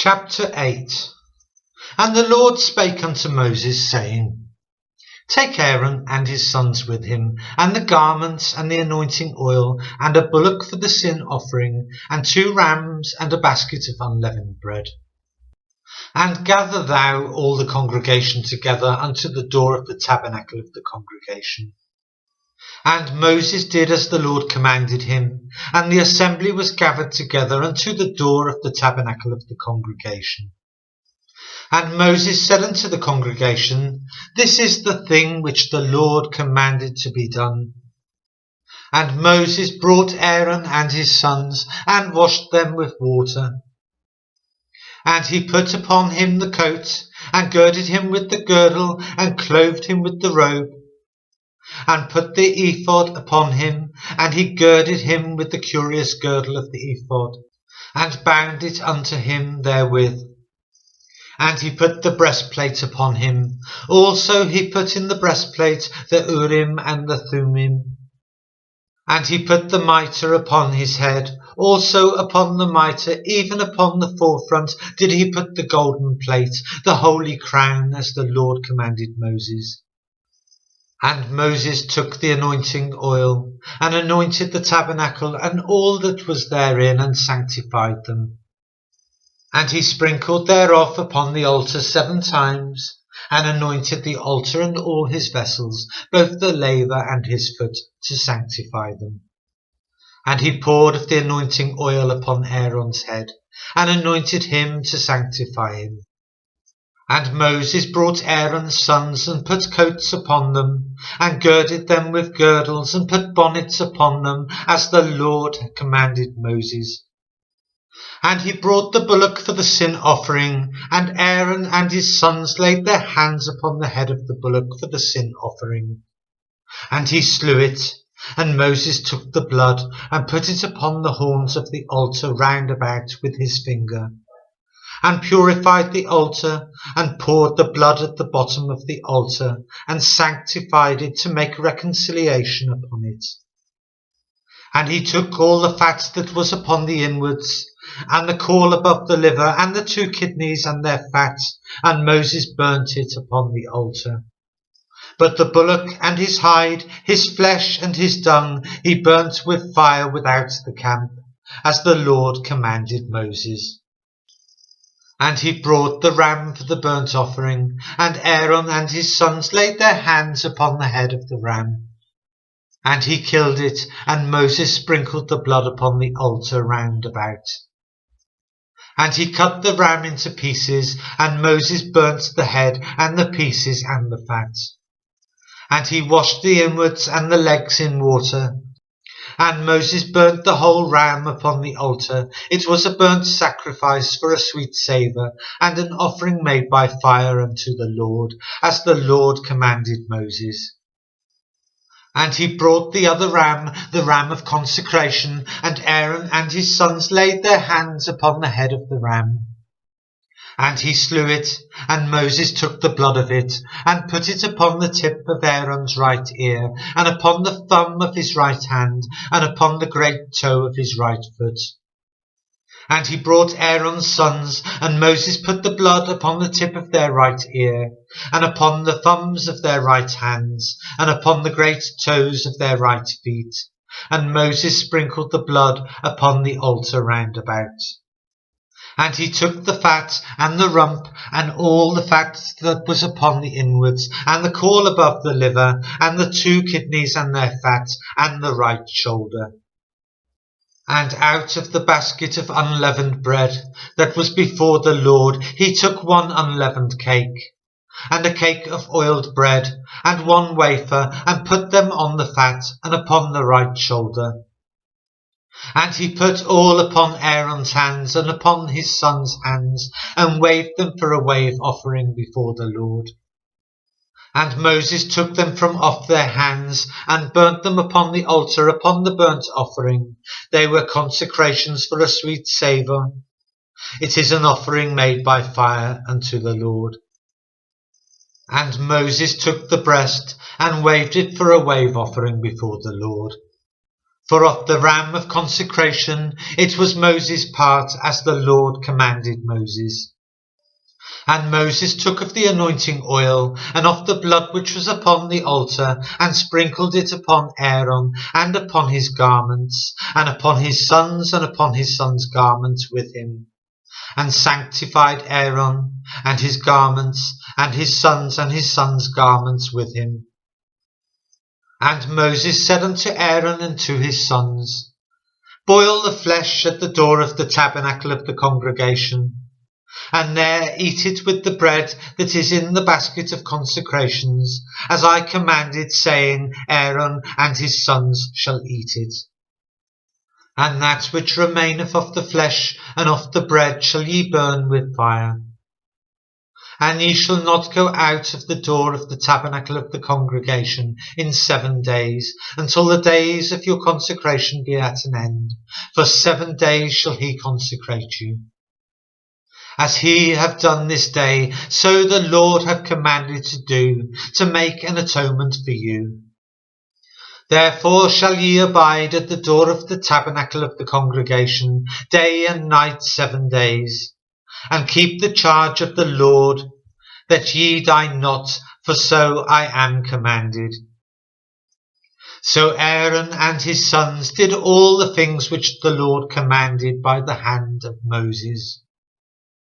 Chapter 8. And the Lord spake unto Moses, saying, Take Aaron and his sons with him, and the garments, and the anointing oil, and a bullock for the sin offering, and 2 rams, and a basket of unleavened bread. And gather thou all the congregation together unto the door of the tabernacle of the congregation. And Moses did as the Lord commanded him, and the assembly was gathered together unto the door of the tabernacle of the congregation. And Moses said unto the congregation, This is the thing which the Lord commanded to be done. And Moses brought Aaron and his sons, and washed them with water. And he put upon him the coat, and girded him with the girdle, and clothed him with the robe, and put the ephod upon him, and he girded him with the curious girdle of the ephod, and bound it unto him therewith. And he put the breastplate upon him. Also he put in the breastplate the Urim and the Thummim. And he put the mitre upon his head. Also upon the mitre, even upon the forefront, did he put the golden plate, the holy crown, as the Lord commanded Moses. And Moses took the anointing oil, and anointed the tabernacle, and all that was therein, and sanctified them. And he sprinkled thereof upon the altar 7 times, and anointed the altar and all his vessels, both the laver and his foot, to sanctify them. And he poured of the anointing oil upon Aaron's head, and anointed him to sanctify him. And Moses brought Aaron's sons, and put coats upon them, and girded them with girdles, and put bonnets upon them, as the Lord had commanded Moses. And he brought the bullock for the sin offering, and Aaron and his sons laid their hands upon the head of the bullock for the sin offering. And he slew it, and Moses took the blood, and put it upon the horns of the altar round about with his finger, and purified the altar, and poured the blood at the bottom of the altar, and sanctified it to make reconciliation upon it. And he took all the fat that was upon the inwards, and the caul above the liver, and the 2 kidneys and their fat, and Moses burnt it upon the altar. But the bullock and his hide, his flesh and his dung, he burnt with fire without the camp, as the Lord commanded Moses. And he brought the ram for the burnt offering, and Aaron and his sons laid their hands upon the head of the ram. And he killed it, and Moses sprinkled the blood upon the altar round about. And he cut the ram into pieces, and Moses burnt the head, and the pieces, and the fat. And he washed the inwards and the legs in water. And Moses burnt the whole ram upon the altar. It was a burnt sacrifice for a sweet savour, and an offering made by fire unto the Lord, as the Lord commanded Moses. And he brought the other ram, the ram of consecration, and Aaron and his sons laid their hands upon the head of the ram. And he slew it, and Moses took the blood of it, and put it upon the tip of Aaron's right ear, and upon the thumb of his right hand, and upon the great toe of his right foot. And he brought Aaron's sons, and Moses put the blood upon the tip of their right ear, and upon the thumbs of their right hands, and upon the great toes of their right feet. And Moses sprinkled the blood upon the altar round about. And he took the fat, and the rump, and all the fat that was upon the inwards, and the caul above the liver, and the 2 kidneys and their fat, and the right shoulder. And out of the basket of unleavened bread that was before the Lord, he took 1 unleavened cake, and a cake of oiled bread, and 1 wafer, and put them on the fat, and upon the right shoulder. And he put all upon Aaron's hands, and upon his sons' hands, and waved them for a wave offering before the Lord. And Moses took them from off their hands, and burnt them upon the altar upon the burnt offering. They were consecrations for a sweet savour. It is an offering made by fire unto the Lord. And Moses took the breast, and waved it for a wave offering before the Lord. For of the ram of consecration it was Moses' part, as the Lord commanded Moses. And Moses took of the anointing oil, and of the blood which was upon the altar, and sprinkled it upon Aaron, and upon his garments, and upon his sons, and upon his sons' garments with him, and sanctified Aaron, and his garments, and his sons' garments with him. And Moses said unto Aaron and to his sons, Boil the flesh at the door of the tabernacle of the congregation, and there eat it with the bread that is in the basket of consecrations, as I commanded, saying, Aaron and his sons shall eat it. And that which remaineth of the flesh and of the bread shall ye burn with fire. And ye shall not go out of the door of the tabernacle of the congregation in 7 days, until the days of your consecration be at an end. For 7 days shall he consecrate you. As he have done this day, so the Lord hath commanded to do, to make an atonement for you. Therefore shall ye abide at the door of the tabernacle of the congregation, day and night 7 days, and keep the charge of the Lord, that ye die not, for so I am commanded. So Aaron and his sons did all the things which the Lord commanded by the hand of Moses.